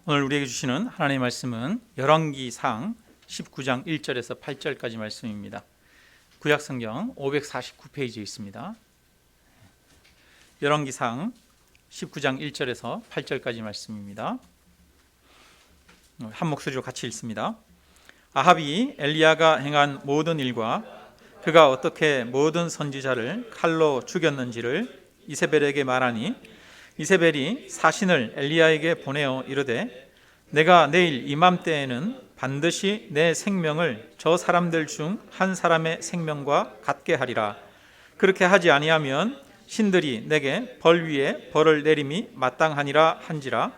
오늘 우리에게 주시는 하나님의 말씀은 열왕기상 19장 1절에서 8절까지 말씀입니다. 구약성경 549페이지에 있습니다. 열왕기상 19장 1절에서 8절까지 말씀입니다. 한 목소리로 같이 읽습니다. 아합이 엘리야가 행한 모든 일과 그가 어떻게 모든 선지자를 칼로 죽였는지를 이세벨에게 말하니 이세벨이 사신을 엘리야에게 보내어 이르되 내가 내일 이맘때에는 반드시 내 생명을 저 사람들 중 한 사람의 생명과 같게 하리라. 그렇게 하지 아니하면 신들이 내게 벌 위에 벌을 내림이 마땅하니라 한지라.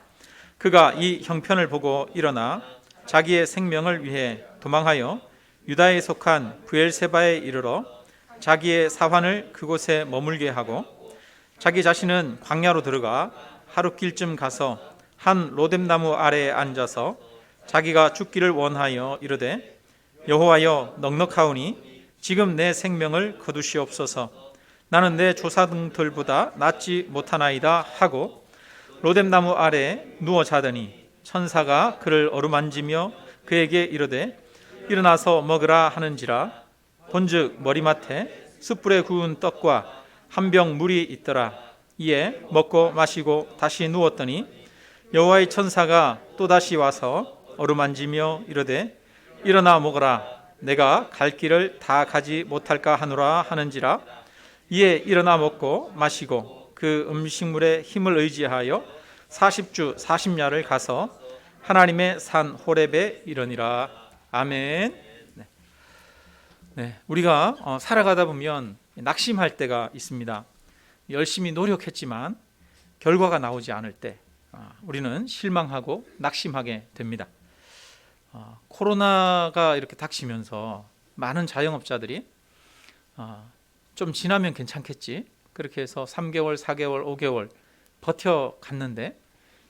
그가 이 형편을 보고 일어나 자기의 생명을 위해 도망하여 유다에 속한 브엘세바에 이르러 자기의 사환을 그곳에 머물게 하고 자기 자신은 광야로 들어가 하룻길쯤 가서 한 로뎀나무 아래에 앉아서 자기가 죽기를 원하여 이르되 여호와여 넉넉하오니 지금 내 생명을 거두시옵소서. 나는 내 조상들보다 낫지 못하나이다 하고 로뎀나무 아래에 누워 자더니 천사가 그를 어루만지며 그에게 이르되 일어나서 먹으라 하는지라. 본즉 머리맡에 숯불에 구운 떡과 한 병 물이 있더라. 이에 먹고 마시고 다시 누웠더니 여호와의 천사가 또다시 와서 어루만지며 이르되 일어나 먹으라. 내가 갈 길을 다 가지 못할까 하노라 하는지라. 이에 일어나 먹고 마시고 그 음식물에 힘을 의지하여 40주 40야를 가서 하나님의 산 호렙에 이르니라. 아멘. 우리가 살아가다 보면 낙심할 때가 있습니다. 열심히 노력했지만 결과가 나오지 않을 때 우리는 실망하고 낙심하게 됩니다. 코로나가 이렇게 닥치면서 많은 자영업자들이 좀 지나면 괜찮겠지 그렇게 해서 3개월, 4개월, 5개월 버텨갔는데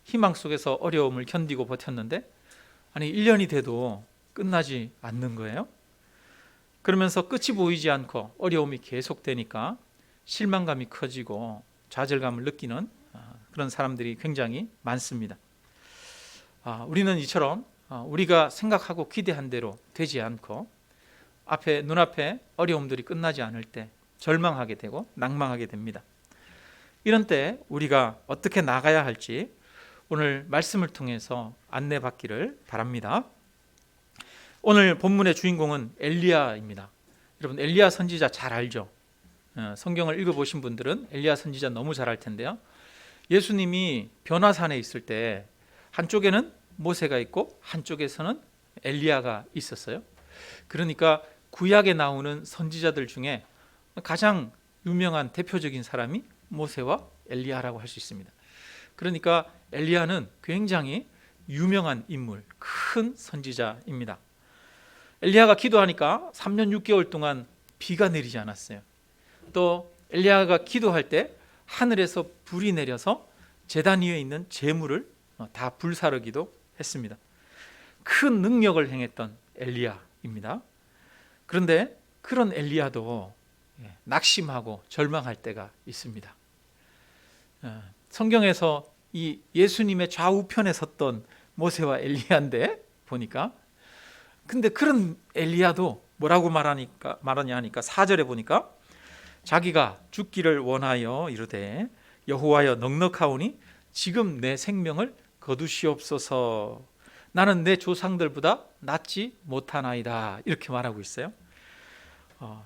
희망 속에서 어려움을 견디고 버텼는데 1년이 돼도 끝나지 않는 거예요. 그러면서 끝이 보이지 않고 어려움이 계속되니까 실망감이 커지고 좌절감을 느끼는 그런 사람들이 굉장히 많습니다. 우리는 이처럼 우리가 생각하고 기대한 대로 되지 않고 눈앞에 어려움들이 끝나지 않을 때 절망하게 되고 낭망하게 됩니다. 이런 때 우리가 어떻게 나가야 할지 오늘 말씀을 통해서 안내받기를 바랍니다. 오늘 본문의 주인공은 엘리야입니다. 여러분 엘리야 선지자 잘 알죠? 성경을 읽어보신 분들은 엘리야 선지자 너무 잘 알 텐데요. 예수님이 변화산에 있을 때 한쪽에는 모세가 있고 한쪽에서는 엘리야가 있었어요. 그러니까 구약에 나오는 선지자들 중에 가장 유명한 대표적인 사람이 모세와 엘리야라고 할 수 있습니다. 그러니까 엘리야는 굉장히 유명한 인물, 큰 선지자입니다. 엘리야가 기도하니까 3년 6개월 동안 비가 내리지 않았어요. 또 엘리야가 기도할 때 하늘에서 불이 내려서 제단 위에 있는 제물을 다 불사르기도 했습니다. 큰 능력을 행했던 엘리야입니다. 그런데 그런 엘리야도 낙심하고 절망할 때가 있습니다. 성경에서 이 예수님의 좌우편에 섰던 모세와 엘리야인데 보니까 근데 그런 엘리야도 뭐라고 말하냐 하니까 4절에 보니까 자기가 죽기를 원하여 이르되 여호와여 넉넉하오니 지금 내 생명을 거두시옵소서. 나는 내 조상들보다 낫지 못하나이다 이렇게 말하고 있어요.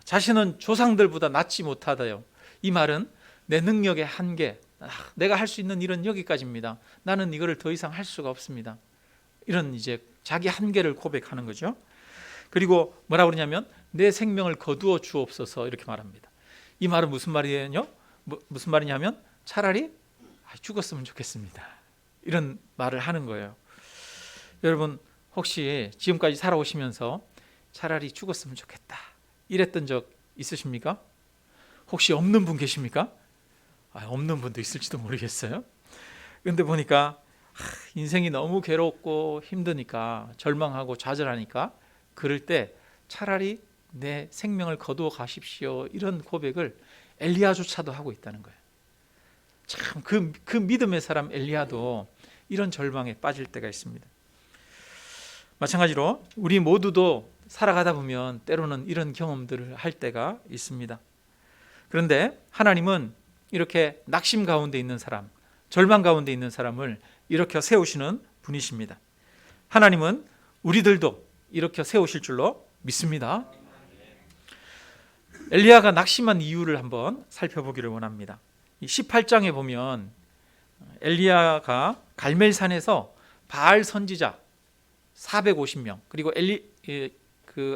자신은 조상들보다 낫지 못하다요. 이 말은 내 능력의 한계, 내가 할 수 있는 일은 여기까지입니다. 나는 이거를 더 이상 할 수가 없습니다. 이런 이제 자기 한계를 고백하는 거죠. 그리고 뭐라고 그러냐면 내 생명을 거두어 주옵소서 이렇게 말합니다. 이 말은 무슨 말이에요? 무슨 말이냐면 차라리 죽었으면 좋겠습니다. 이런 말을 하는 거예요. 여러분 혹시 지금까지 살아오시면서 차라리 죽었으면 좋겠다 이랬던 적 있으십니까? 혹시 없는 분 계십니까? 없는 분도 있을지도 모르겠어요. 그런데 보니까 인생이 너무 괴롭고 힘드니까 절망하고 좌절하니까 그럴 때 차라리 내 생명을 거두어 가십시오 이런 고백을 엘리야조차도 하고 있다는 거예요. 참 그 믿음의 사람 엘리야도 이런 절망에 빠질 때가 있습니다. 마찬가지로 우리 모두도 살아가다 보면 때로는 이런 경험들을 할 때가 있습니다. 그런데 하나님은 이렇게 낙심 가운데 있는 사람, 절망 가운데 있는 사람을 일으켜 세우시는 분이십니다. 하나님은 우리들도 일으켜 세우실 줄로 믿습니다. 엘리야가 낙심한 이유를 한번 살펴보기를 원합니다. 18장에 보면 엘리야가 갈멜산에서 바알 선지자 450명 그리고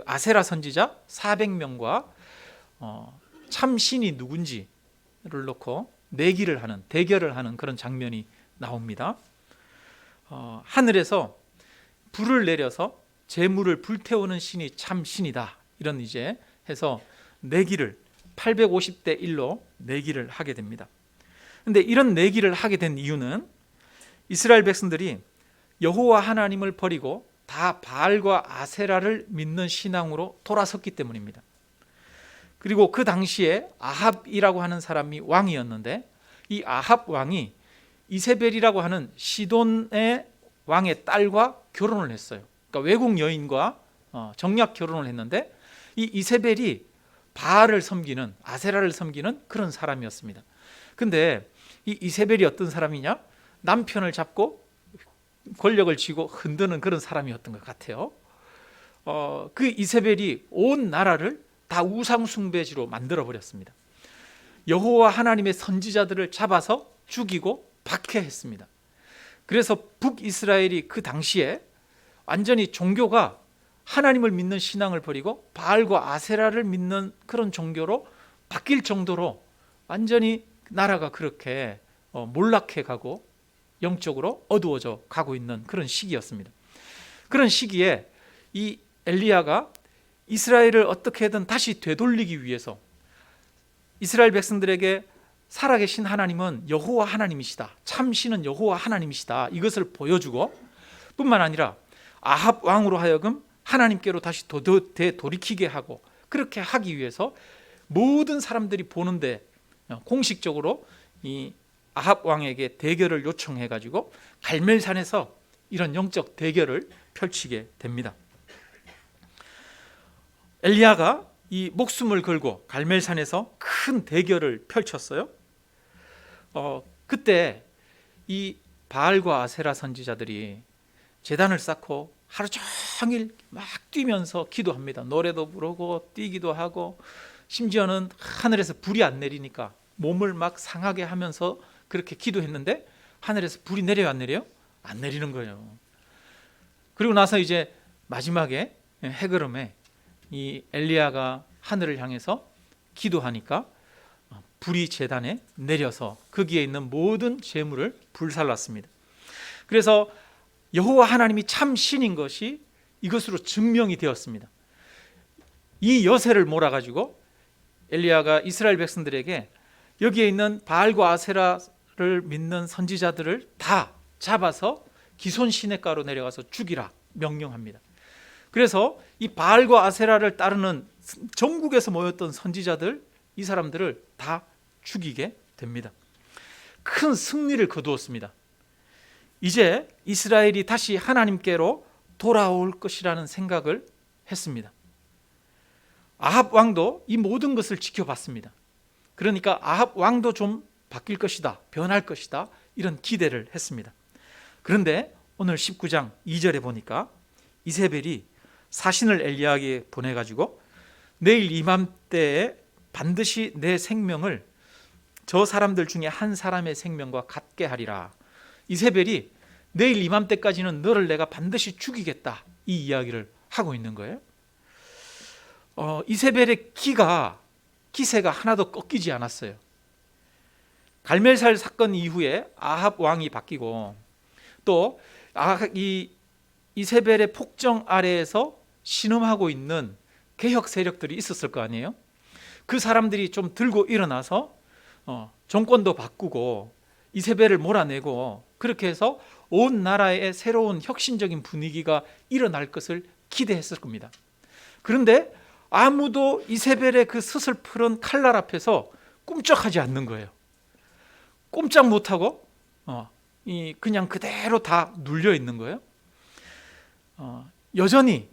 아세라 선지자 400명과 참 신이 누군지를 놓고 대결을 하는 그런 장면이 나옵니다. 하늘에서 불을 내려서 재물을 불태우는 신이 참 신이다, 이런 이제 해서 내기를 850대 1로 내기를 하게 됩니다. 그런데 이런 내기를 하게 된 이유는 이스라엘 백성들이 여호와 하나님을 버리고 다 바알과 아세라를 믿는 신앙으로 돌아섰기 때문입니다. 그리고 그 당시에 아합이라고 하는 사람이 왕이었는데, 이 아합 왕이 이세벨이라고 하는 시돈의 왕의 딸과 결혼을 했어요. 그러니까 외국 여인과 정략 결혼을 했는데, 이 이세벨이 바알을 섬기는, 아세라를 섬기는 그런 사람이었습니다. 근데 이 이세벨이 어떤 사람이냐? 남편을 잡고 권력을 쥐고 흔드는 그런 사람이었던 것 같아요. 그 이세벨이 온 나라를 다 우상 숭배지로 만들어 버렸습니다. 여호와 하나님의 선지자들을 잡아서 죽이고 박해했습니다. 그래서 북이스라엘이 그 당시에 완전히 종교가 하나님을 믿는 신앙을 버리고 바알과 아세라를 믿는 그런 종교로 바뀔 정도로 완전히 나라가 그렇게 몰락해 가고 영적으로 어두워져 가고 있는 그런 시기였습니다. 그런 시기에 이 엘리야가 이스라엘을 어떻게든 다시 되돌리기 위해서 이스라엘 백성들에게 살아계신 하나님은 여호와 하나님이시다, 참신은 여호와 하나님이시다, 이것을 보여주고, 뿐만 아니라 아합 왕으로 하여금 하나님께로 다시 되돌이키게 하고, 그렇게 하기 위해서 모든 사람들이 보는데 공식적으로 이 아합 왕에게 대결을 요청해 가지고 갈멜산에서 이런 영적 대결을 펼치게 됩니다. 엘리야가 이 목숨을 걸고 갈멜산에서 큰 대결을 펼쳤어요. 그때 이 바알과 아세라 선지자들이 제단을 쌓고 하루 종일 막 뛰면서 기도합니다. 노래도 부르고 뛰기도 하고, 심지어는 하늘에서 불이 안 내리니까 몸을 막 상하게 하면서 그렇게 기도했는데, 하늘에서 불이 내려요, 안 내려요? 안 내리는 거예요. 그리고 나서 이제 마지막에 해그름에 이 엘리야가 하늘을 향해서 기도하니까 불이 제단에 내려서 거기에 있는 모든 재물을 불살랐습니다. 그래서 여호와 하나님이 참 신인 것이 이것으로 증명이 되었습니다. 이 여세를 몰아가지고 엘리야가 이스라엘 백성들에게 여기에 있는 바알과 아세라를 믿는 선지자들을 다 잡아서 기손 시냇가로 내려가서 죽이라 명령합니다. 그래서 이 바알과 아세라를 따르는 전국에서 모였던 선지자들, 이 사람들을 다 죽이게 됩니다. 큰 승리를 거두었습니다. 이제 이스라엘이 다시 하나님께로 돌아올 것이라는 생각을 했습니다. 아합 왕도 이 모든 것을 지켜봤습니다. 그러니까 아합 왕도 좀 바뀔 것이다, 변할 것이다, 이런 기대를 했습니다. 그런데 오늘 19장 2절에 보니까 이세벨이 사신을 엘리야에게 보내가지고 내일 이맘때에 반드시 내 생명을 저 사람들 중에 한 사람의 생명과 같게 하리라. 이세벨이 내일 이맘때까지는 너를 내가 반드시 죽이겠다, 이 이야기를 하고 있는 거예요. 이세벨의 기세가 하나도 꺾이지 않았어요. 갈멜살 사건 이후에 아합 왕이 바뀌고, 또 이세벨의 폭정 아래에서 신음하고 있는 개혁 세력들이 있었을 거 아니에요. 그 사람들이 좀 들고 일어나서 정권도 바꾸고 이세벨을 몰아내고, 그렇게 해서 온 나라에 새로운 혁신적인 분위기가 일어날 것을 기대했을 겁니다. 그런데 아무도 이세벨의 그 스슬푸른 칼날 앞에서 꿈쩍하지 않는 거예요. 꼼짝 못하고 그냥 그대로 다 눌려 있는 거예요. 여전히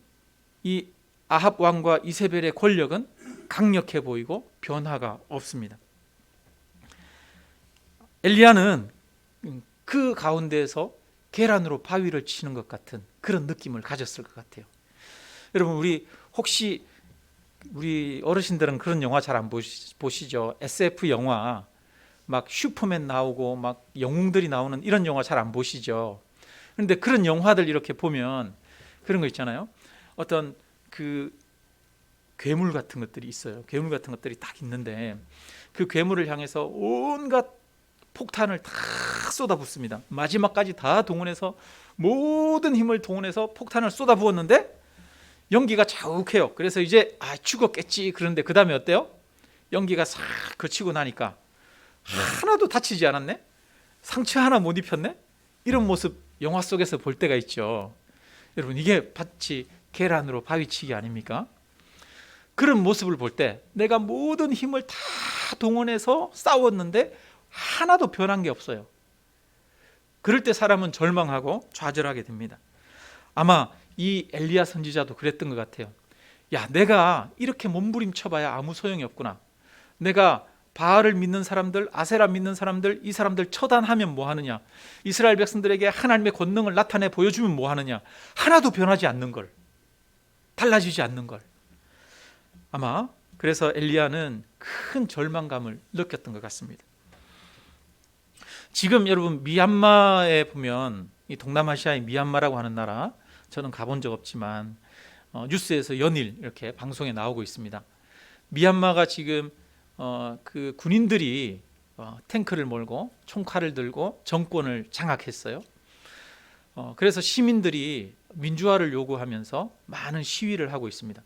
이 아합 왕과 이세벨의 권력은 강력해 보이고 변화가 없습니다. 엘리야는 그 가운데에서 계란으로 바위를 치는 것 같은 그런 느낌을 가졌을 것 같아요. 여러분, 혹시 우리 어르신들은 그런 영화 잘 안 보시죠? SF 영화 막 슈퍼맨 나오고 막 영웅들이 나오는 이런 영화 잘 안 보시죠? 그런데 그런 영화들 이렇게 보면 그런 거 있잖아요. 어떤 그 괴물 같은 것들이 있어요. 괴물 같은 것들이 딱 있는데 그 괴물을 향해서 온갖 폭탄을 다 쏟아붓습니다. 마지막까지 다 동원해서 모든 힘을 동원해서 폭탄을 쏟아부었는데 연기가 자욱해요. 그래서 이제 죽었겠지. 그런데 그 다음에 어때요? 연기가 싹 그치고 나니까 하나도 다치지 않았네? 상처 하나 못 입혔네? 이런 모습 영화 속에서 볼 때가 있죠. 여러분, 이게 마치 계란으로 바위치기 아닙니까? 그런 모습을 볼 때 내가 모든 힘을 다 동원해서 싸웠는데 하나도 변한 게 없어요. 그럴 때 사람은 절망하고 좌절하게 됩니다. 아마 이 엘리야 선지자도 그랬던 것 같아요. 야, 내가 이렇게 몸부림쳐봐야 아무 소용이 없구나. 내가 바알을 믿는 사람들, 아세라 믿는 사람들, 이 사람들 처단하면 뭐 하느냐? 이스라엘 백성들에게 하나님의 권능을 나타내 보여주면 뭐 하느냐? 하나도 변하지 않는 걸, 달라지지 않는 걸. 아마 그래서 엘리야는 큰 절망감을 느꼈던 것 같습니다. 지금 여러분 미얀마에 보면, 이 동남아시아의 미얀마라고 하는 나라, 저는 가본 적 없지만 뉴스에서 연일 이렇게 방송에 나오고 있습니다. 미얀마가 지금 그 군인들이 탱크를 몰고 총칼을 들고 정권을 장악했어요. 그래서 시민들이 민주화를 요구하면서 많은 시위를 하고 있습니다.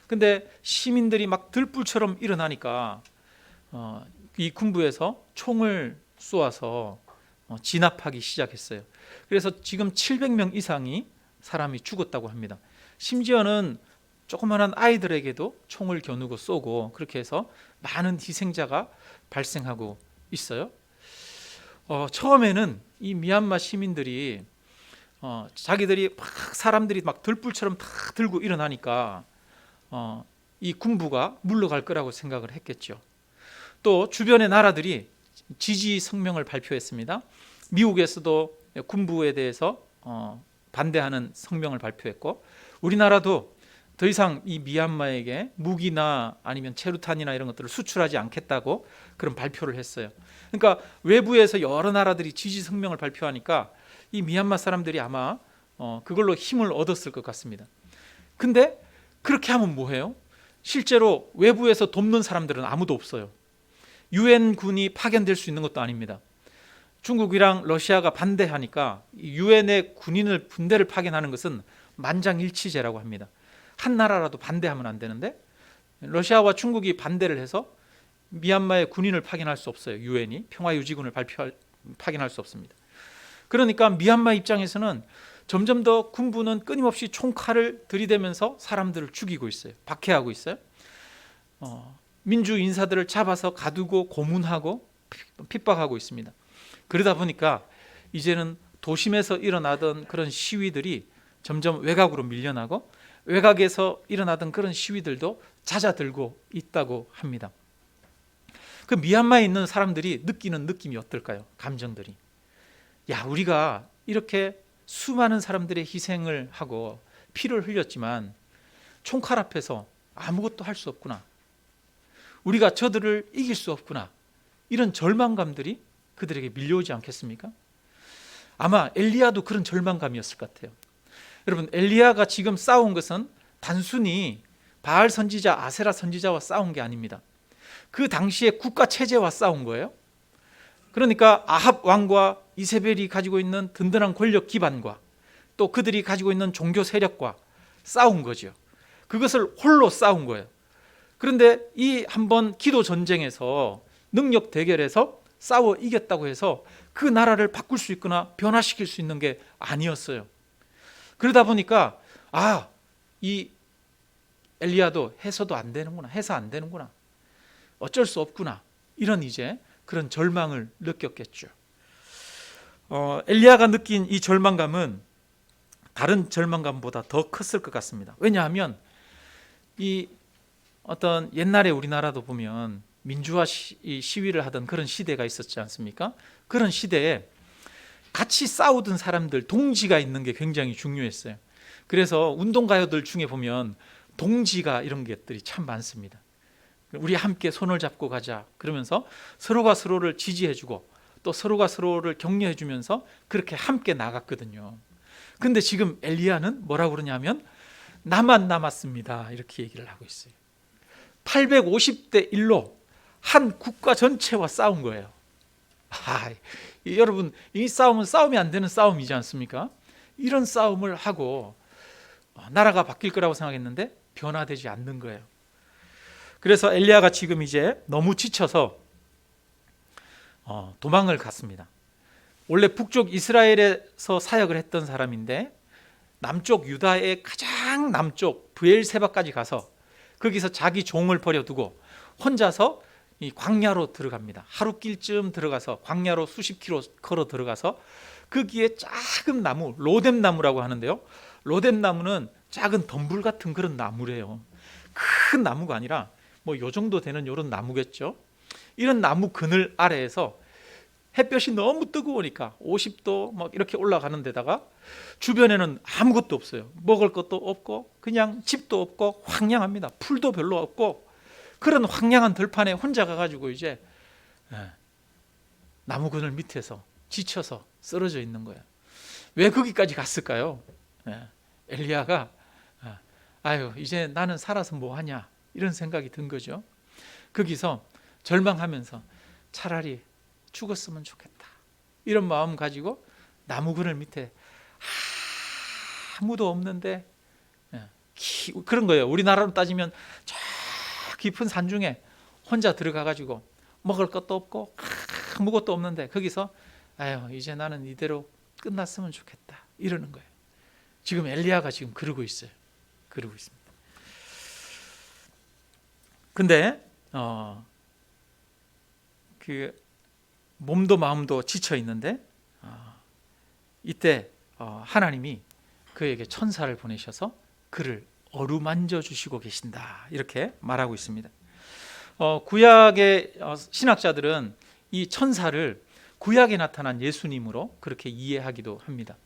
근데 시민들이 막 들불처럼 일어나니까 이 군부에서 총을 쏘아서 진압하기 시작했어요. 그래서 지금 700명 이상이 사람이 죽었다고 합니다. 심지어는 조그마한 아이들에게도 총을 겨누고 쏘고 그렇게 해서 많은 희생자가 발생하고 있어요. 처음에는 이 미얀마 시민들이 자기들이 막 사람들이 막 들불처럼 다 들고 일어나니까 이 군부가 물러갈 거라고 생각을 했겠죠. 또 주변의 나라들이 지지 성명을 발표했습니다. 미국에서도 군부에 대해서 반대하는 성명을 발표했고, 우리나라도 더 이상 이 미얀마에게 무기나 아니면 체류탄이나 이런 것들을 수출하지 않겠다고 그런 발표를 했어요. 그러니까 외부에서 여러 나라들이 지지 성명을 발표하니까 이 미얀마 사람들이 아마 그걸로 힘을 얻었을 것 같습니다. 근데 그렇게 하면 뭐해요? 실제로 외부에서 돕는 사람들은 아무도 없어요. 유엔군이 파견될 수 있는 것도 아닙니다. 중국이랑 러시아가 반대하니까 유엔의 군인을 군대를 파견하는 것은 만장일치제라고 합니다. 한 나라라도 반대하면 안 되는데 러시아와 중국이 반대를 해서 미얀마에 군인을 파견할 수 없어요. 유엔이 평화유지군을 파견할 수 없습니다. 그러니까 미얀마 입장에서는 점점 더 군부는 끊임없이 총칼을 들이대면서 사람들을 죽이고 있어요. 박해하고 있어요. 민주 인사들을 잡아서 가두고 고문하고 핍박하고 있습니다. 그러다 보니까 이제는 도심에서 일어나던 그런 시위들이 점점 외곽으로 밀려나고 외곽에서 일어나던 그런 시위들도 잦아들고 있다고 합니다. 그 미얀마에 있는 사람들이 느끼는 느낌이 어떨까요? 감정들이. 야, 우리가 이렇게 수많은 사람들의 희생을 하고 피를 흘렸지만 총칼 앞에서 아무것도 할 수 없구나. 우리가 저들을 이길 수 없구나. 이런 절망감들이 그들에게 밀려오지 않겠습니까? 아마 엘리야도 그런 절망감이었을 것 같아요. 여러분, 엘리야가 지금 싸운 것은 단순히 바알 선지자, 아세라 선지자와 싸운 게 아닙니다. 그 당시에 국가 체제와 싸운 거예요. 그러니까 아합 왕과 이세벨이 가지고 있는 든든한 권력 기반과 또 그들이 가지고 있는 종교 세력과 싸운 거죠. 그것을 홀로 싸운 거예요. 그런데 이 한번 기도 전쟁에서 능력 대결에서 싸워 이겼다고 해서 그 나라를 바꿀 수 있거나 변화시킬 수 있는 게 아니었어요. 그러다 보니까 이 엘리야도 해서도 안 되는구나, 해서 안 되는구나, 어쩔 수 없구나, 이런 이제 그런 절망을 느꼈겠죠. 엘리야가 느낀 이 절망감은 다른 절망감보다 더 컸을 것 같습니다. 왜냐하면 이 어떤 옛날에 우리나라도 보면 민주화 시위를 하던 그런 시대가 있었지 않습니까? 그런 시대에 같이 싸우던 사람들, 동지가 있는 게 굉장히 중요했어요. 그래서 운동가요들 중에 보면 동지가 이런 것들이 참 많습니다. 우리 함께 손을 잡고 가자 그러면서 서로가 서로를 지지해주고 또 서로가 서로를 격려해주면서 그렇게 함께 나갔거든요. 근데 지금 엘리야는 뭐라고 그러냐면 나만 남았습니다 이렇게 얘기를 하고 있어요. 850대 1로 한 국가 전체와 싸운 거예요. 여러분, 이 싸움은 싸우면 안 되는 싸움이지 않습니까? 이런 싸움을 하고 나라가 바뀔 거라고 생각했는데 변화되지 않는 거예요. 그래서 엘리야가 지금 이제 너무 지쳐서 도망을 갔습니다. 원래 북쪽 이스라엘에서 사역을 했던 사람인데 남쪽 유다의 가장 남쪽 브엘세바까지 가서 거기서 자기 종을 버려두고 혼자서 이 광야로 들어갑니다. 하루길쯤 들어가서 광야로 수십 킬로 걸어 들어가서 거기에 작은 나무, 로뎀나무라고 하는데요. 로뎀나무는 작은 덤불 같은 그런 나무래요. 큰 나무가 아니라 뭐 요 정도 되는 이런 나무겠죠. 이런 나무 그늘 아래에서 햇볕이 너무 뜨거우니까 50도 막 이렇게 올라가는 데다가 주변에는 아무것도 없어요. 먹을 것도 없고 그냥 집도 없고 황량합니다. 풀도 별로 없고 그런 황량한 들판에 혼자 가가지고 이제 나무 그늘 밑에서 지쳐서 쓰러져 있는 거예요. 왜 거기까지 갔을까요? 엘리야가 아유 이제 나는 살아서 뭐 하냐 이런 생각이 든 거죠. 거기서 절망하면서 차라리 죽었으면 좋겠다 이런 마음 가지고 나무 그늘 밑에 아무도 없는데 그런 거예요. 우리나라로 따지면 저 깊은 산중에 혼자 들어가 가지고 먹을 것도 없고 아무것도 없는데 거기서 아유 이제 나는 이대로 끝났으면 좋겠다 이러는 거예요. 지금 엘리야가 지금 그러고 있어요. 그러고 있습니다. 근데 그 몸도 마음도 지쳐 있는데 이때 하나님이 그에게 천사를 보내셔서 그를 어루만져 주시고 계신다 이렇게 말하고 있습니다. 구약의 신학자들은 이 천사를 구약에 나타난 예수님으로 그렇게 이해하기도 합니다.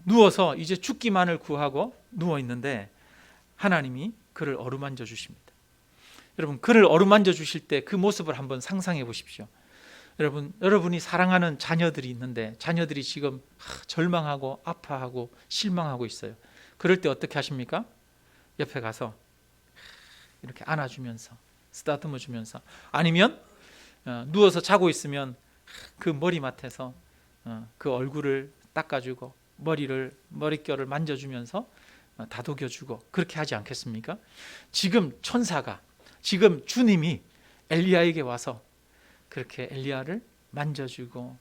누워서 이제 죽기만을 구하고 누워 있는데 하나님이 그를 어루만져 주십니다. 여러분, 그를 어루만져 주실 때 그 모습을 한번 상상해 보십시오. 여러분이 사랑하는 자녀들이 있는데 자녀들이 지금 절망하고 아파하고 실망하고 있어요. 그럴 때 어떻게 하십니까? 옆에 가서 이렇게 안아주면서 쓰다듬어 주면서, 아니면 누워서 자고 있으면 그 머리맡에서 그 얼굴을 닦아주고 머릿결을 만져주면서 다독여주고 그렇게 하지 않겠습니까? 지금 천사가, 지금 주님이 엘리야에게 와서 그렇게 엘리야를 만져주고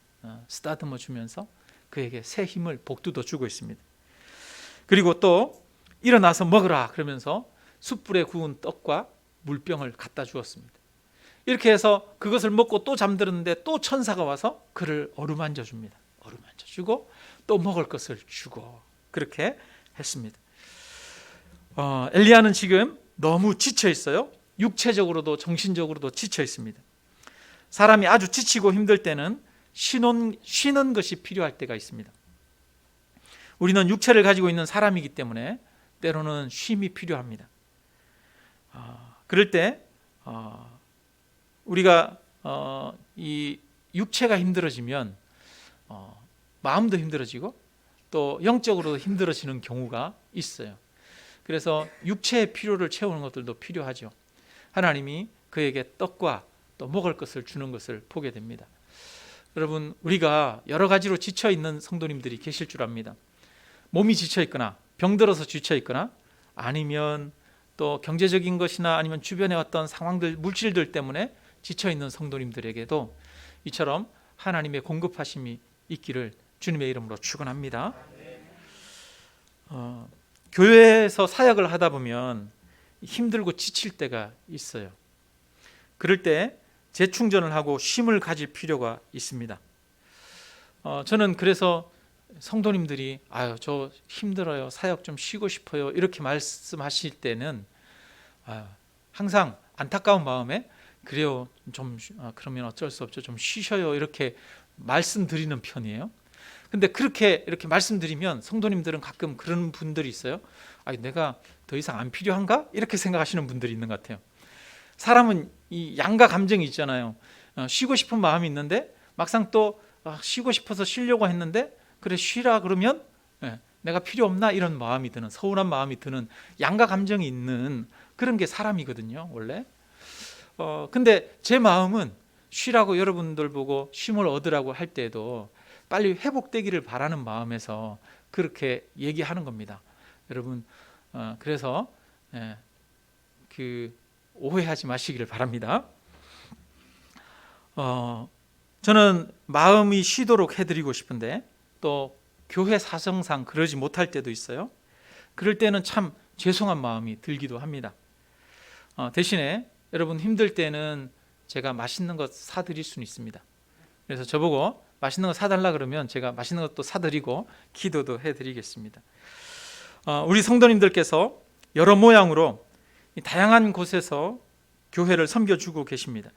쓰다듬어 주면서 그에게 새 힘을 복두도 주고 있습니다. 그리고 또 일어나서 먹으라 그러면서 숯불에 구운 떡과 물병을 갖다 주었습니다. 이렇게 해서 그것을 먹고 또 잠들었는데 또 천사가 와서 그를 어루만져 줍니다. 어루만져 주고 또 먹을 것을 주고 그렇게 했습니다. 엘리야는 지금 너무 지쳐 있어요. 육체적으로도 정신적으로도 지쳐 있습니다. 사람이 아주 지치고 힘들 때는 쉬는 것이 필요할 때가 있습니다. 우리는 육체를 가지고 있는 사람이기 때문에 때로는 쉼이 필요합니다. 그럴 때 우리가 이 육체가 힘들어지면 마음도 힘들어지고 또 영적으로도 힘들어지는 경우가 있어요. 그래서 육체의 필요를 채우는 것들도 필요하죠. 하나님이 그에게 떡과 또 먹을 것을 주는 것을 보게 됩니다. 여러분, 우리가 여러 가지로 지쳐 있는 성도님들이 계실 줄 압니다. 몸이 지쳐 있거나 병들어서 지쳐 있거나 아니면 또 경제적인 것이나 아니면 주변의 어떤 상황들, 물질들 때문에 지쳐 있는 성도님들에게도 이처럼 하나님의 공급하심이 있기를 주님의 이름으로 축원합니다. 교회에서 사역을 하다 보면 힘들고 지칠 때가 있어요. 그럴 때 재충전을 하고 쉼을 가질 필요가 있습니다. 저는 그래서 성도님들이 아유 저 힘들어요, 사역 좀 쉬고 싶어요 이렇게 말씀하실 때는 항상 안타까운 마음에 그래요 좀 그러면 어쩔 수 없죠, 좀 쉬셔요 이렇게 말씀드리는 편이에요. 근데 그렇게 이렇게 말씀드리면 성도님들은 가끔 그런 분들이 있어요. 내가 더 이상 안 필요한가 이렇게 생각하시는 분들이 있는 것 같아요. 사람은 이 양가 감정이 있잖아요. 쉬고 싶은 마음이 있는데 막상 또 쉬고 싶어서 쉬려고 했는데 그래 쉬라 그러면 내가 필요 없나 이런 마음이 드는, 서운한 마음이 드는 양가 감정이 있는 그런 게 사람이거든요 원래. 근데 제 마음은 쉬라고 여러분들 보고 쉼을 얻으라고 할 때도 빨리 회복되기를 바라는 마음에서 그렇게 얘기하는 겁니다. 여러분 그래서 그 오해하지 마시기를 바랍니다. 저는 마음이 쉬도록 해드리고 싶은데 또 교회 사정상 그러지 못할 때도 있어요. 그럴 때는 참 죄송한 마음이 들기도 합니다. 대신에 여러분 힘들 때는 제가 맛있는 것 사드릴 수는 있습니다. 그래서 저보고 맛있는 거 사달라 그러면 제가 맛있는 것도 사드리고 기도도 해드리겠습니다. 우리 성도님들께서 여러 모양으로 다양한 곳에서 교회를 섬겨주고 계십니다.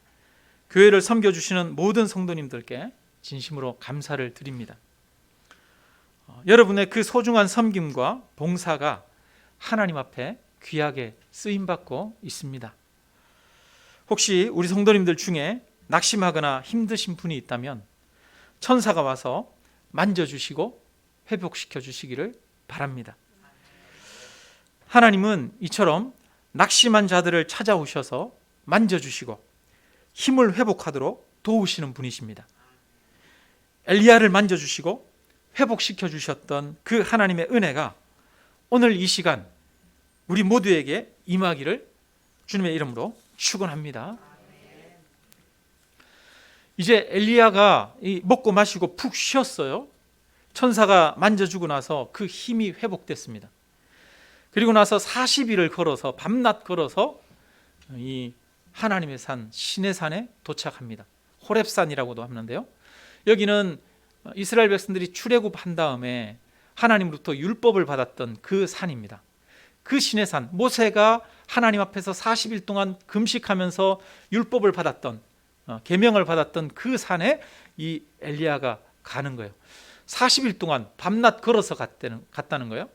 교회를 섬겨주시는 모든 성도님들께 진심으로 감사를 드립니다. 여러분의 그 소중한 섬김과 봉사가 하나님 앞에 귀하게 쓰임받고 있습니다. 혹시 우리 성도님들 중에 낙심하거나 힘드신 분이 있다면 천사가 와서 만져주시고 회복시켜 주시기를 바랍니다. 하나님은 이처럼 낙심한 자들을 찾아오셔서 만져주시고 힘을 회복하도록 도우시는 분이십니다. 엘리야를 만져주시고 회복시켜 주셨던 그 하나님의 은혜가 오늘 이 시간 우리 모두에게 임하기를 주님의 이름으로 축원합니다. 이제 엘리야가 먹고 마시고 푹 쉬었어요. 천사가 만져주고 나서 그 힘이 회복됐습니다. 그리고 나서 40일을 걸어서 밤낮 걸어서 이 하나님의 산 신의 산에 도착합니다. 호렙산이라고도 하는데요. 여기는 이스라엘 백성들이 출애굽한 다음에 하나님으로부터 율법을 받았던 그 산입니다. 그 신의 산, 모세가 하나님 앞에서 40일 동안 금식하면서 율법을 받았던, 계명을 받았던 그 산에 이 엘리야가 가는 거예요. 40일 동안 밤낮 걸어서 갔다는 거예요.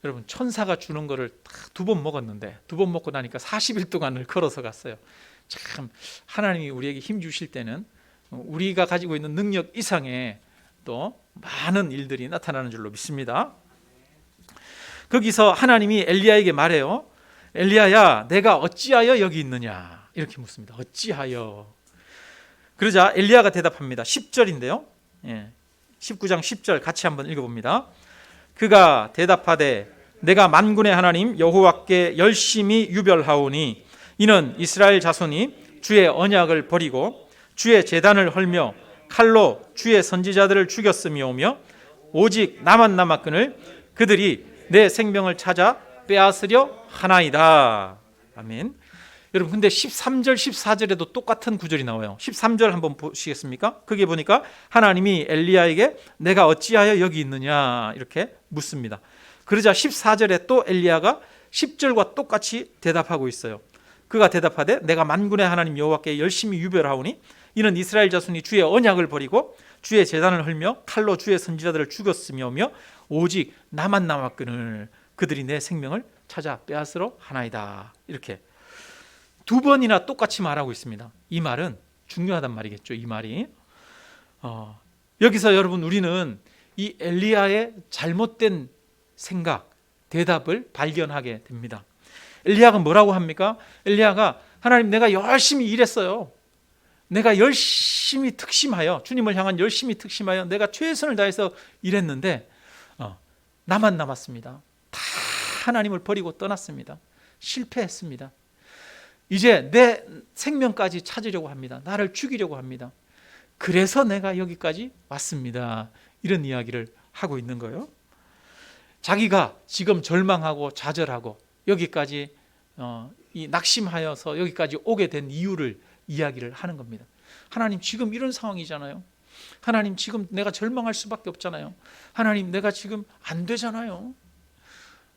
여러분 천사가 주는 거를 두 번 먹었는데 두 번 먹고 나니까 40일 동안을 걸어서 갔어요. 참 하나님이 우리에게 힘 주실 때는 우리가 가지고 있는 능력 이상의 또 많은 일들이 나타나는 줄로 믿습니다. 거기서 하나님이 엘리야에게 말해요. 엘리야야, 내가 어찌하여 여기 있느냐 이렇게 묻습니다. 어찌하여? 그러자 엘리야가 대답합니다. 10절인데요 19장 10절 같이 한번 읽어봅니다. 그가 대답하되 내가 만군의 하나님 여호와께 열심히 유별하오니 이는 이스라엘 자손이 주의 언약을 버리고 주의 제단을 헐며 칼로 주의 선지자들을 죽였음이오며 오직 나만 남았거늘 그들이 내 생명을 찾아 빼앗으려 하나이다. 아멘. 여러분 근데 13절 14절에도 똑같은 구절이 나와요. 13절 한번 보시겠습니까? 거기에 보니까 하나님이 엘리야에게 내가 어찌하여 여기 있느냐 이렇게 묻습니다. 그러자 14절에 또 엘리야가 10절과 똑같이 대답하고 있어요. 그가 대답하되 내가 만군의 하나님 여호와께 열심히 유별하오니 이는 이스라엘 자손이 주의 언약을 버리고 주의 제단을 헐며 칼로 주의 선지자들을 죽였으며며 오직 나만 남았거늘 그들이 내 생명을 찾아 빼앗으러 하나이다. 이렇게 두 번이나 똑같이 말하고 있습니다. 이 말은 중요하단 말이겠죠. 이 말이 여기서 여러분 우리는 이 엘리야의 잘못된 생각, 대답을 발견하게 됩니다. 엘리야가 뭐라고 합니까? 엘리야가 하나님 내가 열심히 일했어요. 내가 열심히 특심하여 주님을 향한 열심히 특심하여 내가 최선을 다해서 일했는데 나만 남았습니다. 다 하나님을 버리고 떠났습니다. 실패했습니다. 이제 내 생명까지 찾으려고 합니다. 나를 죽이려고 합니다. 그래서 내가 여기까지 왔습니다. 이런 이야기를 하고 있는 거예요. 자기가 지금 절망하고 좌절하고 여기까지 이 낙심하여서 여기까지 오게 된 이유를 이야기를 하는 겁니다. 하나님 지금 이런 상황이잖아요. 하나님 지금 내가 절망할 수밖에 없잖아요. 하나님 내가 지금 안 되잖아요.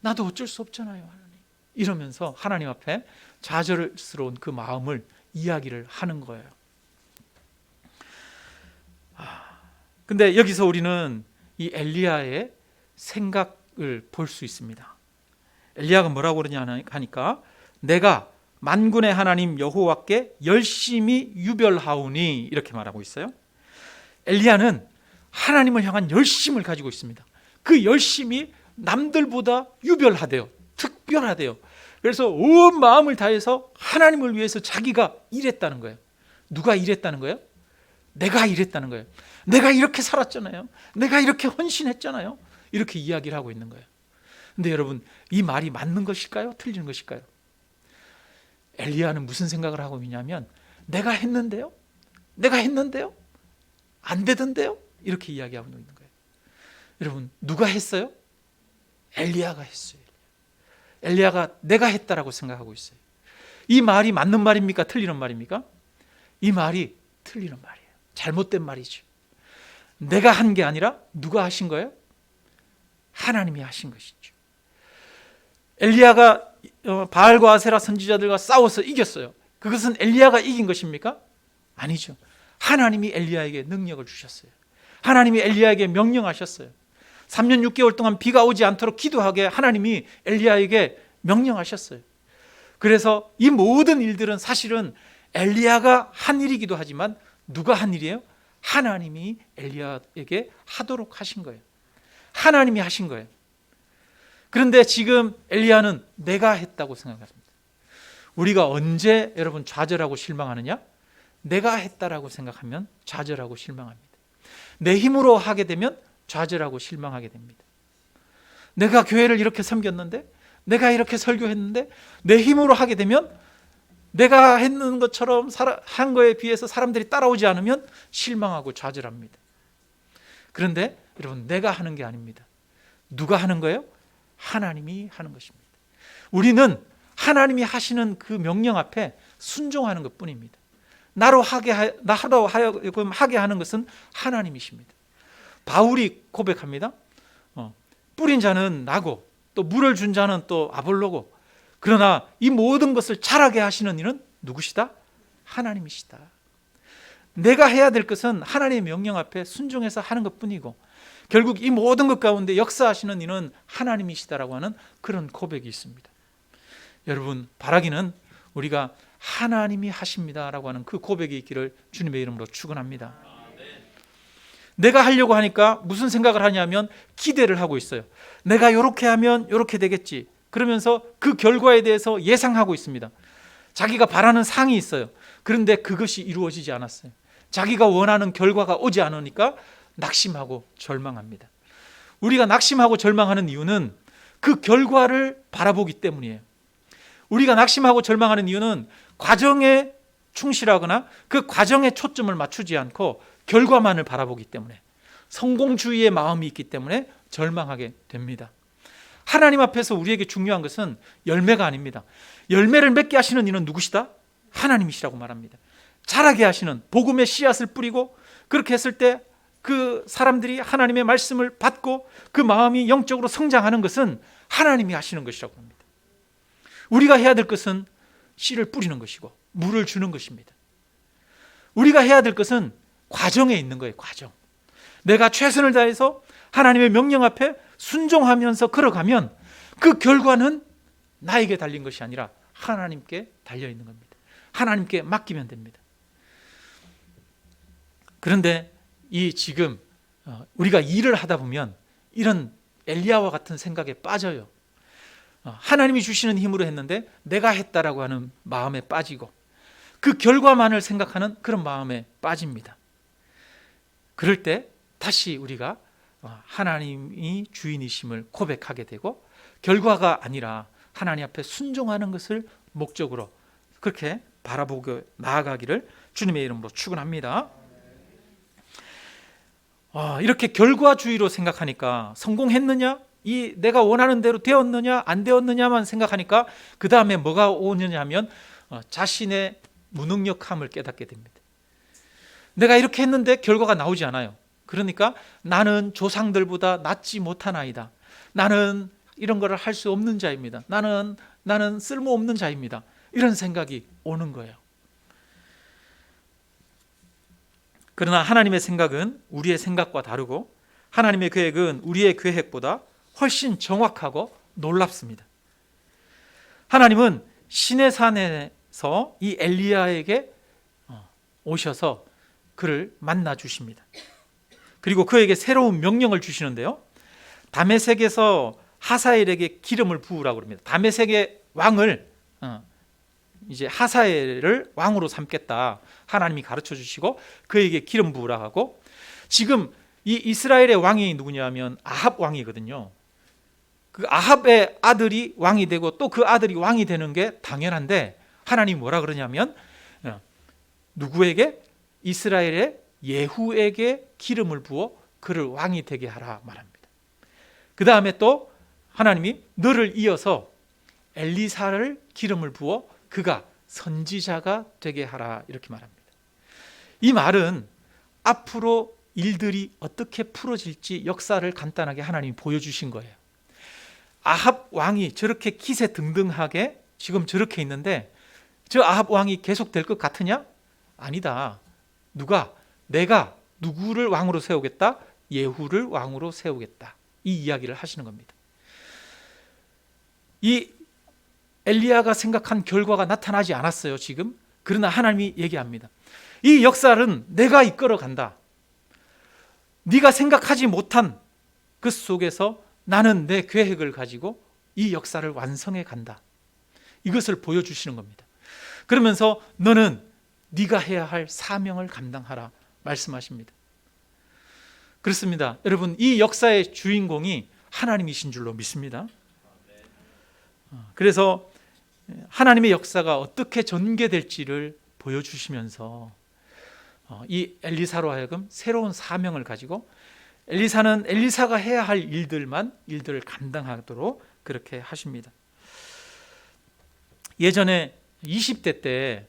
나도 어쩔 수 없잖아요. 하나님. 이러면서 하나님 앞에 좌절스러운 그 마음을 이야기를 하는 거예요. 근데 여기서 우리는 이 엘리야의 생각을 볼 수 있습니다. 엘리야가 뭐라고 그러냐 하니까 내가 만군의 하나님 여호와께 열심히 유별하오니 이렇게 말하고 있어요. 엘리야는 하나님을 향한 열심을 가지고 있습니다. 그 열심이 남들보다 유별하대요. 특별하대요. 그래서 온 마음을 다해서 하나님을 위해서 자기가 일했다는 거예요. 누가 일했다는 거예요? 내가 일했다는 거예요. 내가 이렇게 살았잖아요. 내가 이렇게 헌신했잖아요. 이렇게 이야기를 하고 있는 거예요. 근데 여러분, 이 말이 맞는 것일까요? 틀린 것일까요? 엘리야는 무슨 생각을 하고 있냐면 내가 했는데요? 안 되던데요? 이렇게 이야기하고 있는 거예요. 여러분, 누가 했어요? 엘리야가 했어요. 엘리야가 내가 했다라고 생각하고 있어요. 이 말이 맞는 말입니까? 틀리는 말입니까? 이 말이 틀리는 말이에요. 잘못된 말이죠. 내가 한 게 아니라 누가 하신 거예요? 하나님이 하신 것이죠. 엘리야가 바알과 아세라 선지자들과 싸워서 이겼어요. 그것은 엘리야가 이긴 것입니까? 아니죠. 하나님이 엘리야에게 능력을 주셨어요. 하나님이 엘리야에게 명령하셨어요. 3년 6개월 동안 비가 오지 않도록 기도하게 하나님이 엘리야에게 명령하셨어요. 그래서 이 모든 일들은 사실은 엘리야가 한 일이기도 하지만 누가 한 일이에요? 하나님이 엘리야에게 하도록 하신 거예요. 하나님이 하신 거예요. 그런데 지금 엘리야는 내가 했다고 생각합니다. 우리가 언제 여러분 좌절하고 실망하느냐? 내가 했다라고 생각하면 좌절하고 실망합니다. 내 힘으로 하게 되면 좌절하고 실망하게 됩니다. 내가 교회를 이렇게 섬겼는데, 내가 이렇게 설교했는데 내 힘으로 하게 되면 내가 했는 것처럼 한 거에 비해서 사람들이 따라오지 않으면 실망하고 좌절합니다. 그런데 여러분, 내가 하는 게 아닙니다. 누가 하는 거예요? 하나님이 하는 것입니다. 우리는 하나님이 하시는 그 명령 앞에 순종하는 것뿐입니다. 나로 하게 하는 것은 하나님이십니다. 바울이 고백합니다. 뿌린 자는 나고 또 물을 준 자는 또 아볼로고, 그러나 이 모든 것을 자라게 하시는 이는 누구시다? 하나님이시다. 내가 해야 될 것은 하나님의 명령 앞에 순종해서 하는 것뿐이고, 결국 이 모든 것 가운데 역사하시는 이는 하나님이시다라고 하는 그런 고백이 있습니다. 여러분, 바라기는 우리가 하나님이 하십니다라고 하는 그 고백이 있기를 주님의 이름으로 축원합니다. 내가 하려고 하니까 무슨 생각을 하냐면 기대를 하고 있어요. 내가 이렇게 하면 이렇게 되겠지. 그러면서 그 결과에 대해서 예상하고 있습니다. 자기가 바라는 상이 있어요. 그런데 그것이 이루어지지 않았어요. 자기가 원하는 결과가 오지 않으니까 낙심하고 절망합니다. 우리가 낙심하고 절망하는 이유는 그 결과를 바라보기 때문이에요. 우리가 낙심하고 절망하는 이유는 과정에 충실하거나 그 과정에 초점을 맞추지 않고 결과만을 바라보기 때문에, 성공주의의 마음이 있기 때문에 절망하게 됩니다. 하나님 앞에서 우리에게 중요한 것은 열매가 아닙니다. 열매를 맺게 하시는 이는 누구시다? 하나님이시라고 말합니다. 자라게 하시는, 복음의 씨앗을 뿌리고 그렇게 했을 때 그 사람들이 하나님의 말씀을 받고 그 마음이 영적으로 성장하는 것은 하나님이 하시는 것이라고 합니다. 우리가 해야 될 것은 씨를 뿌리는 것이고 물을 주는 것입니다. 우리가 해야 될 것은 과정에 있는 거예요. 과정. 내가 최선을 다해서 하나님의 명령 앞에 순종하면서 걸어가면 그 결과는 나에게 달린 것이 아니라 하나님께 달려있는 겁니다. 하나님께 맡기면 됩니다. 그런데 이 지금 우리가 일을 하다 보면 이런 엘리야와 같은 생각에 빠져요. 하나님이 주시는 힘으로 했는데 내가 했다라고 하는 마음에 빠지고 그 결과만을 생각하는 그런 마음에 빠집니다. 그럴 때 다시 우리가 하나님이 주인이심을 고백하게 되고 결과가 아니라 하나님 앞에 순종하는 것을 목적으로 그렇게 바라보고 나아가기를 주님의 이름으로 축원합니다. 이렇게 결과주의로 생각하니까 성공했느냐? 이 내가 원하는 대로 되었느냐 안 되었느냐만 생각하니까 그 다음에 뭐가 오느냐 하면 자신의 무능력함을 깨닫게 됩니다. 내가 이렇게 했는데 결과가 나오지 않아요. 그러니까 나는 조상들보다 낫지 못한 아이다. 나는 이런 거를 할 수 없는 자입니다. 나는 쓸모없는 자입니다. 이런 생각이 오는 거예요. 그러나 하나님의 생각은 우리의 생각과 다르고 하나님의 계획은 우리의 계획보다 훨씬 정확하고 놀랍습니다. 하나님은 시내 산에서 이 엘리야에게 오셔서 그를 만나 주십니다. 그리고 그에게 새로운 명령을 주시는데요. 다메섹에서 하사엘에게 기름을 부으라고 합니다. 다메섹의 왕을 이제 하사엘을 왕으로 삼겠다. 하나님이 가르쳐 주시고 그에게 기름 부으라 하고, 지금 이 이스라엘의 왕이 누구냐면 아합 왕이거든요. 그 아합의 아들이 왕이 되고 또 그 아들이 왕이 되는 게 당연한데, 하나님이 뭐라 그러냐면 누구에게? 이스라엘의 예후에게 기름을 부어 그를 왕이 되게 하라 말합니다. 그 다음에 또 하나님이 너를 이어서 엘리사를 기름을 부어 그가 선지자가 되게 하라 이렇게 말합니다. 이 말은 앞으로 일들이 어떻게 풀어질지 역사를 간단하게 하나님이 보여주신 거예요. 아합 왕이 저렇게 기세등등하게 지금 저렇게 있는데 저 아합 왕이 계속될 것 같으냐? 아니다. 내가 누구를 왕으로 세우겠다? 예후를 왕으로 세우겠다. 이 이야기를 하시는 겁니다. 이 엘리야가 생각한 결과가 나타나지 않았어요, 지금. 그러나 하나님이 얘기합니다. 이 역사는 내가 이끌어 간다. 네가 생각하지 못한 그 속에서 나는 내 계획을 가지고 이 역사를 완성해 간다. 이것을 보여주시는 겁니다. 그러면서 너는 네가 해야 할 사명을 감당하라 말씀하십니다. 그렇습니다. 여러분, 이 역사의 주인공이 하나님이신 줄로 믿습니다. 그래서 하나님의 역사가 어떻게 전개될지를 보여주시면서 이 엘리사로 하여금 새로운 사명을 가지고 엘리사는 엘리사가 해야 할 일들을 감당하도록 그렇게 하십니다. 예전에 20대 때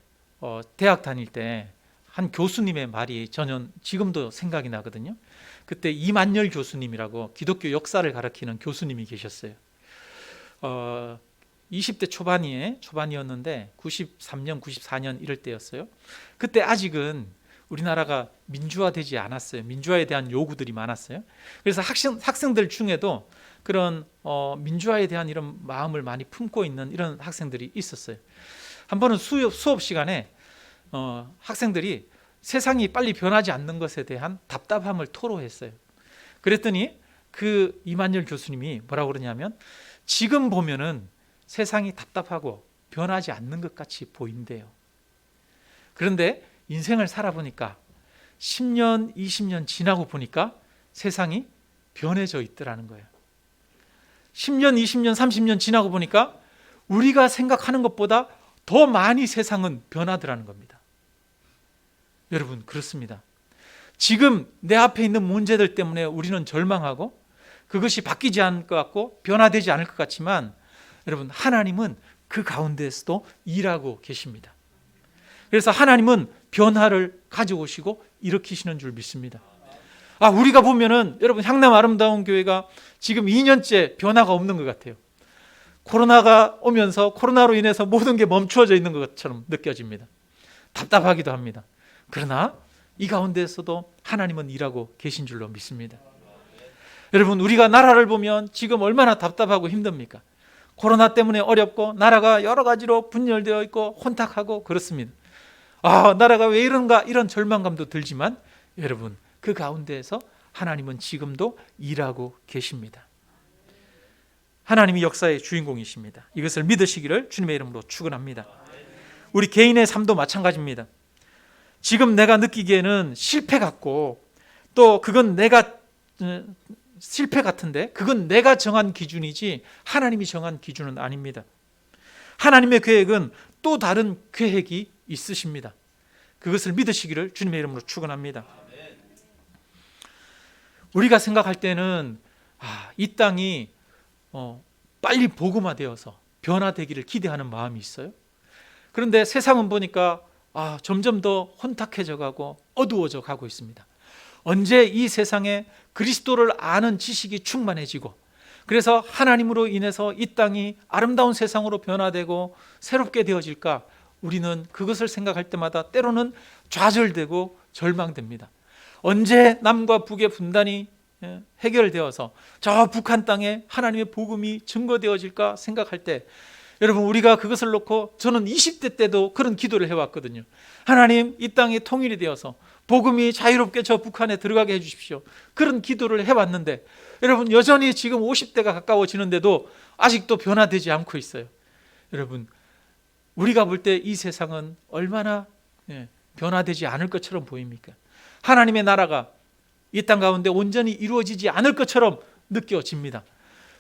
대학 다닐 때 한 교수님의 말이 저는 지금도 생각이 나거든요. 그때 이만열 교수님이라고 기독교 역사를 가르치는 교수님이 계셨어요. 20대 초반이었는데 93년, 94년 이럴 때였어요. 그때 아직은 우리나라가 민주화되지 않았어요. 민주화에 대한 요구들이 많았어요. 그래서 학생들 중에도 그런 민주화에 대한 이런 마음을 많이 품고 있는 이런 학생들이 있었어요. 한 번은 수업 시간에 학생들이 세상이 빨리 변하지 않는 것에 대한 답답함을 토로했어요. 그랬더니 그 이만열 교수님이 뭐라고 그러냐면 지금 보면은 세상이 답답하고 변하지 않는 것 같이 보인대요. 그런데 인생을 살아보니까 10년, 20년 지나고 보니까 세상이 변해져 있더라는 거예요. 10년, 20년, 30년 지나고 보니까 우리가 생각하는 것보다 더 많이 세상은 변하더라는 겁니다. 여러분, 그렇습니다. 지금 내 앞에 있는 문제들 때문에 우리는 절망하고 그것이 바뀌지 않을 것 같고 변화되지 않을 것 같지만 여러분, 하나님은 그 가운데에서도 일하고 계십니다. 그래서 하나님은 변화를 가져오시고 일으키시는 줄 믿습니다. 우리가 보면은 여러분, 향남 아름다운 교회가 지금 2년째 변화가 없는 것 같아요. 코로나가 오면서 코로나로 인해서 모든 게 멈추어져 있는 것처럼 느껴집니다. 답답하기도 합니다. 그러나 이 가운데에서도 하나님은 일하고 계신 줄로 믿습니다. 여러분, 우리가 나라를 보면 지금 얼마나 답답하고 힘듭니까? 코로나 때문에 어렵고 나라가 여러 가지로 분열되어 있고 혼탁하고 그렇습니다. 나라가 왜 이런가 이런 절망감도 들지만 여러분, 그 가운데에서 하나님은 지금도 일하고 계십니다. 하나님이 역사의 주인공이십니다. 이것을 믿으시기를 주님의 이름으로 축원합니다. 우리 개인의 삶도 마찬가지입니다. 지금 내가 느끼기에는 실패 같고 또 그건 내가 실패 같은데 그건 내가 정한 기준이지 하나님이 정한 기준은 아닙니다. 하나님의 계획은 또 다른 계획이 있으십니다. 그것을 믿으시기를 주님의 이름으로 축원합니다. 우리가 생각할 때는 이 땅이 빨리 복음화되어서 변화되기를 기대하는 마음이 있어요. 그런데 세상은 보니까 점점 더 혼탁해져 가고 어두워져 가고 있습니다. 언제 이 세상에 그리스도를 아는 지식이 충만해지고, 그래서 하나님으로 인해서 이 땅이 아름다운 세상으로 변화되고 새롭게 되어질까, 우리는 그것을 생각할 때마다 때로는 좌절되고 절망됩니다. 언제 남과 북의 분단이 해결되어서 저 북한 땅에 하나님의 복음이 증거되어질까 생각할 때, 여러분, 우리가 그것을 놓고, 저는 20대 때도 그런 기도를 해왔거든요. 하나님, 이 땅이 통일이 되어서 복음이 자유롭게 저 북한에 들어가게 해주십시오. 그런 기도를 해왔는데, 여러분, 여전히 지금 50대가 가까워지는데도 아직도 변화되지 않고 있어요. 여러분, 우리가 볼 때 이 세상은 얼마나 변화되지 않을 것처럼 보입니까? 하나님의 나라가 이 땅 가운데 온전히 이루어지지 않을 것처럼 느껴집니다.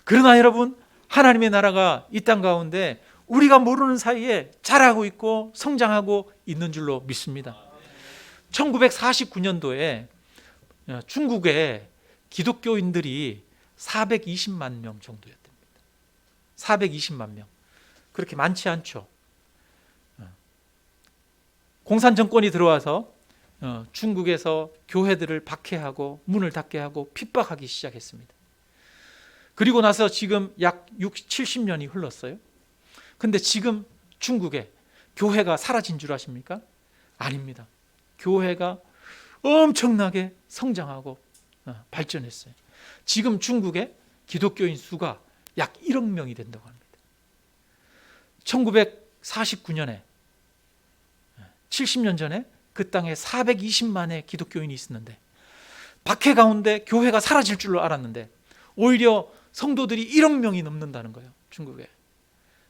그러나 여러분, 하나님의 나라가 이 땅 가운데 우리가 모르는 사이에 자라고 있고 성장하고 있는 줄로 믿습니다. 1949년도에 중국의 기독교인들이 420만 명 정도였답니다. 420만 명. 그렇게 많지 않죠. 공산 정권이 들어와서 중국에서 교회들을 박해하고 문을 닫게 하고 핍박하기 시작했습니다. 그리고 나서 지금 약 60, 70년이 흘렀어요. 근데 지금 중국에 교회가 사라진 줄 아십니까? 아닙니다. 교회가 엄청나게 성장하고 발전했어요. 지금 중국의 기독교인 수가 약 1억 명이 된다고 합니다. 1949년에 70년 전에 그 땅에 420만의 기독교인이 있었는데, 박해 가운데 교회가 사라질 줄로 알았는데 오히려 성도들이 1억 명이 넘는다는 거예요, 중국에.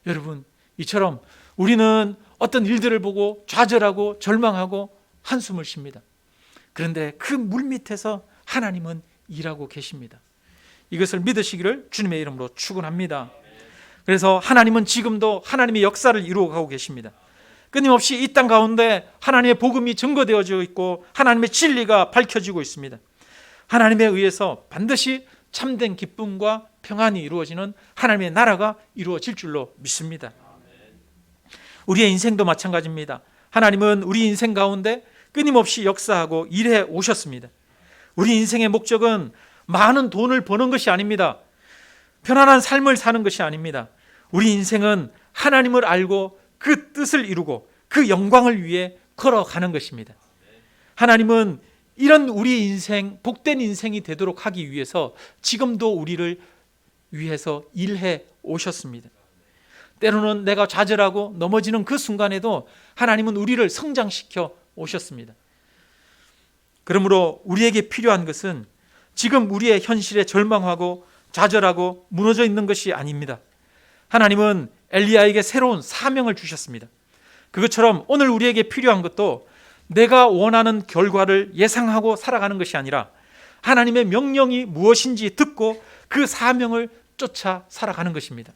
여러분, 이처럼 우리는 어떤 일들을 보고 좌절하고 절망하고 한숨을 쉽니다. 그런데 그 물밑에서 하나님은 일하고 계십니다. 이것을 믿으시기를 주님의 이름으로 축원합니다. 그래서 하나님은 지금도 하나님의 역사를 이루어가고 계십니다. 끊임없이 이 땅 가운데 하나님의 복음이 증거되어지고 있고 하나님의 진리가 밝혀지고 있습니다. 하나님에 의해서 반드시 참된 기쁨과 평안이 이루어지는 하나님의 나라가 이루어질 줄로 믿습니다. 우리의 인생도 마찬가지입니다. 하나님은 우리 인생 가운데 끊임없이 역사하고 일해 오셨습니다. 우리 인생의 목적은 많은 돈을 버는 것이 아닙니다. 편안한 삶을 사는 것이 아닙니다. 우리 인생은 하나님을 알고 그 뜻을 이루고 그 영광을 위해 걸어가는 것입니다. 하나님은 이런 우리 인생, 복된 인생이 되도록 하기 위해서 지금도 우리를 위해서 일해 오셨습니다. 때로는 내가 좌절하고 넘어지는 그 순간에도 하나님은 우리를 성장시켜 오셨습니다. 그러므로 우리에게 필요한 것은 지금 우리의 현실에 절망하고 좌절하고 무너져 있는 것이 아닙니다. 하나님은 엘리야에게 새로운 사명을 주셨습니다. 그것처럼 오늘 우리에게 필요한 것도 내가 원하는 결과를 예상하고 살아가는 것이 아니라 하나님의 명령이 무엇인지 듣고 그 사명을 쫓아 살아가는 것입니다.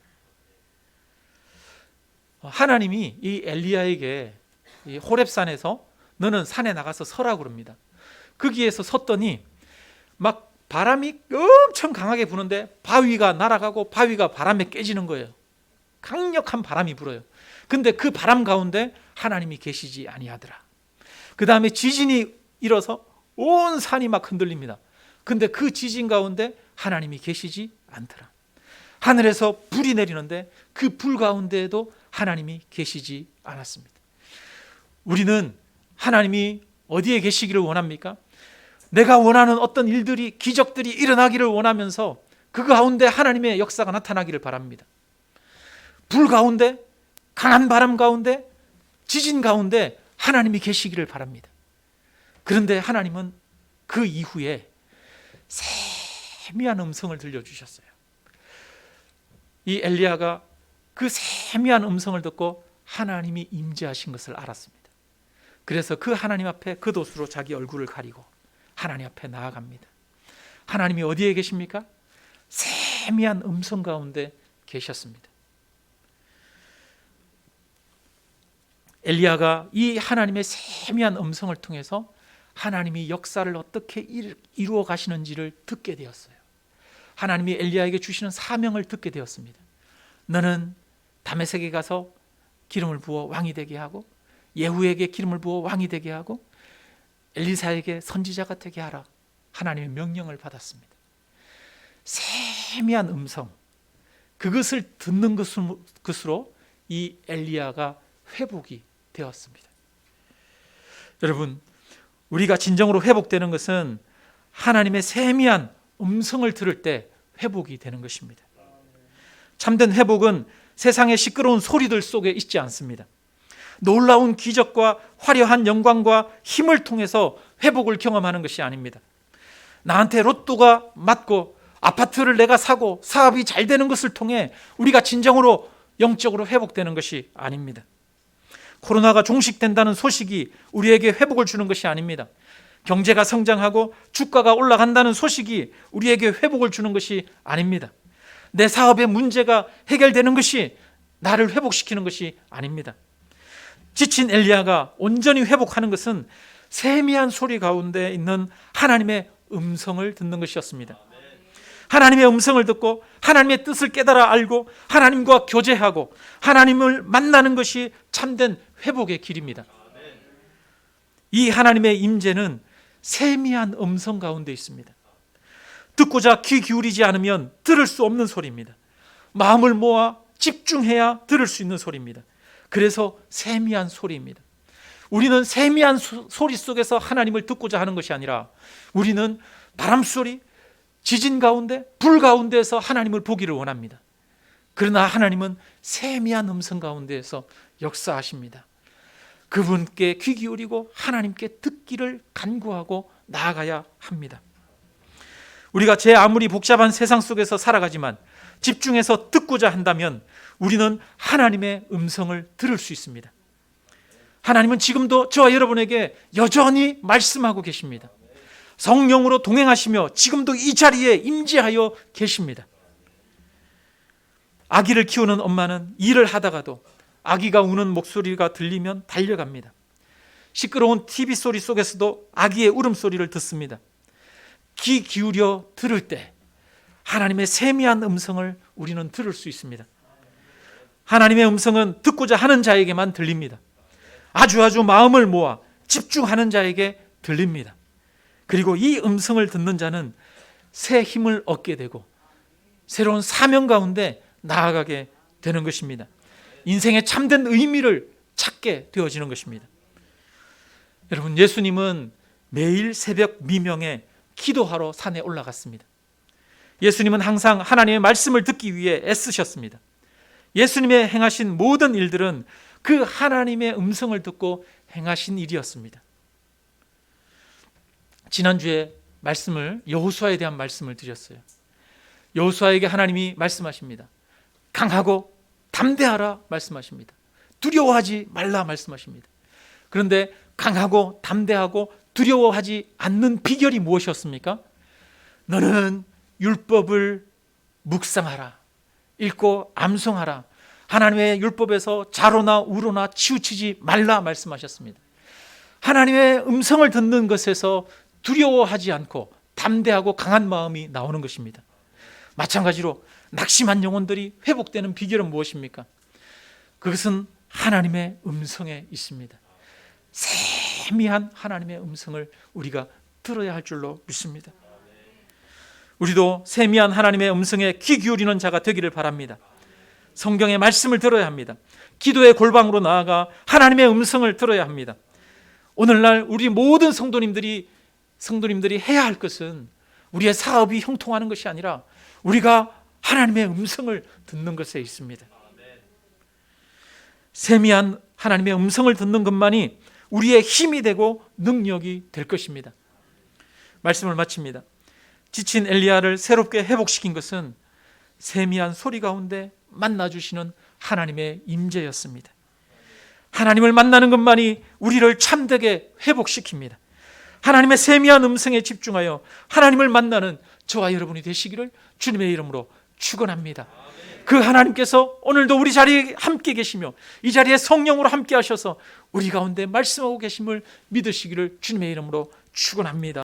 하나님이 이 엘리야에게 이 호렙산에서 너는 산에 나가서 서라고 그럽니다. 거기에서 섰더니 막 바람이 엄청 강하게 부는데 바위가 날아가고 바위가 바람에 깨지는 거예요. 강력한 바람이 불어요. 근데 그 바람 가운데 하나님이 계시지 아니하더라. 그 다음에 지진이 일어서 온 산이 막 흔들립니다. 근데 그 지진 가운데 하나님이 계시지 않더라. 하늘에서 불이 내리는데 그 불 가운데에도 하나님이 계시지 않았습니다. 우리는 하나님이 어디에 계시기를 원합니까? 내가 원하는 어떤 일들이, 기적들이 일어나기를 원하면서 그 가운데 하나님의 역사가 나타나기를 바랍니다. 불 가운데, 강한 바람 가운데, 지진 가운데 하나님이 계시기를 바랍니다. 그런데 하나님은 그 이후에 세미한 음성을 들려주셨어요. 이 엘리야가 그 세미한 음성을 듣고 하나님이 임재하신 것을 알았습니다. 그래서 그 하나님 앞에 겉옷으로 자기 얼굴을 가리고 하나님 앞에 나아갑니다. 하나님이 어디에 계십니까? 세미한 음성 가운데 계셨습니다. 엘리야가 이 하나님의 세미한 음성을 통해서 하나님이 역사를 어떻게 이루어 가시는지를 듣게 되었어요. 하나님이 엘리야에게 주시는 사명을 듣게 되었습니다. 너는 다메섹에 가서 기름을 부어 왕이 되게 하고 예후에게 기름을 부어 왕이 되게 하고 엘리사에게 선지자가 되게 하라. 하나님의 명령을 받았습니다. 세미한 음성, 그것을 듣는 것으로 이 엘리야가 회복이 되었습니다. 여러분, 우리가 진정으로 회복되는 것은 하나님의 세미한 음성을 들을 때 회복이 되는 것입니다. 참된 회복은 세상의 시끄러운 소리들 속에 있지 않습니다. 놀라운 기적과 화려한 영광과 힘을 통해서 회복을 경험하는 것이 아닙니다. 나한테 로또가 맞고 아파트를 내가 사고 사업이 잘 되는 것을 통해 우리가 진정으로 영적으로 회복되는 것이 아닙니다. 코로나가 종식된다는 소식이 우리에게 회복을 주는 것이 아닙니다. 경제가 성장하고 주가가 올라간다는 소식이 우리에게 회복을 주는 것이 아닙니다. 내 사업의 문제가 해결되는 것이 나를 회복시키는 것이 아닙니다. 지친 엘리야가 온전히 회복하는 것은 세미한 소리 가운데 있는 하나님의 음성을 듣는 것이었습니다. 하나님의 음성을 듣고 하나님의 뜻을 깨달아 알고 하나님과 교제하고 하나님을 만나는 것이 참된 회복의 길입니다. 이 하나님의 임재는 세미한 음성 가운데 있습니다. 듣고자 귀 기울이지 않으면 들을 수 없는 소리입니다. 마음을 모아 집중해야 들을 수 있는 소리입니다. 그래서 세미한 소리입니다. 우리는 세미한 소리 속에서 하나님을 듣고자 하는 것이 아니라 우리는 바람소리, 지진 가운데, 불 가운데에서 하나님을 보기를 원합니다. 그러나 하나님은 세미한 음성 가운데에서 역사하십니다. 그분께 귀 기울이고 하나님께 듣기를 간구하고 나아가야 합니다. 우리가 제 아무리 복잡한 세상 속에서 살아가지만 집중해서 듣고자 한다면 우리는 하나님의 음성을 들을 수 있습니다. 하나님은 지금도 저와 여러분에게 여전히 말씀하고 계십니다. 성령으로 동행하시며 지금도 이 자리에 임재하여 계십니다. 아기를 키우는 엄마는 일을 하다가도 아기가 우는 목소리가 들리면 달려갑니다. 시끄러운 TV 소리 속에서도 아기의 울음소리를 듣습니다. 귀 기울여 들을 때 하나님의 세미한 음성을 우리는 들을 수 있습니다. 하나님의 음성은 듣고자 하는 자에게만 들립니다. 아주 마음을 모아 집중하는 자에게 들립니다. 그리고 이 음성을 듣는 자는 새 힘을 얻게 되고 새로운 사명 가운데 나아가게 되는 것입니다. 인생의 참된 의미를 찾게 되어지는 것입니다. 여러분, 예수님은 매일 새벽 미명에 기도하러 산에 올라갔습니다. 예수님은 항상 하나님의 말씀을 듣기 위해 애쓰셨습니다. 예수님의 행하신 모든 일들은 그 하나님의 음성을 듣고 행하신 일이었습니다. 지난주에 여호수아에 대한 말씀을 드렸어요. 여호수아에게 하나님이 말씀하십니다. 강하고 담대하라 말씀하십니다. 두려워하지 말라 말씀하십니다. 그런데 강하고 담대하고 두려워하지 않는 비결이 무엇이었습니까? 너는 율법을 묵상하라, 읽고 암송하라, 하나님의 율법에서 좌로나 우로나 치우치지 말라 말씀하셨습니다. 하나님의 음성을 듣는 것에서 두려워하지 않고 담대하고 강한 마음이 나오는 것입니다. 마찬가지로 낙심한 영혼들이 회복되는 비결은 무엇입니까? 그것은 하나님의 음성에 있습니다. 세미한 하나님의 음성을 우리가 들어야 할 줄로 믿습니다. 우리도 세미한 하나님의 음성에 귀 기울이는 자가 되기를 바랍니다. 성경의 말씀을 들어야 합니다. 기도의 골방으로 나아가 하나님의 음성을 들어야 합니다. 오늘날 우리 모든 성도님들이 해야 할 것은 우리의 사업이 형통하는 것이 아니라 우리가 하나님의 음성을 듣는 것에 있습니다. 세미한 하나님의 음성을 듣는 것만이 우리의 힘이 되고 능력이 될 것입니다. 말씀을 마칩니다. 지친 엘리야를 새롭게 회복시킨 것은 세미한 소리 가운데 만나주시는 하나님의 임재였습니다. 하나님을 만나는 것만이 우리를 참되게 회복시킵니다. 하나님의 세미한 음성에 집중하여 하나님을 만나는 저와 여러분이 되시기를 주님의 이름으로 축원합니다. 그 하나님께서 오늘도 우리 자리에 함께 계시며 이 자리에 성령으로 함께 하셔서 우리 가운데 말씀하고 계심을 믿으시기를 주님의 이름으로 축원합니다.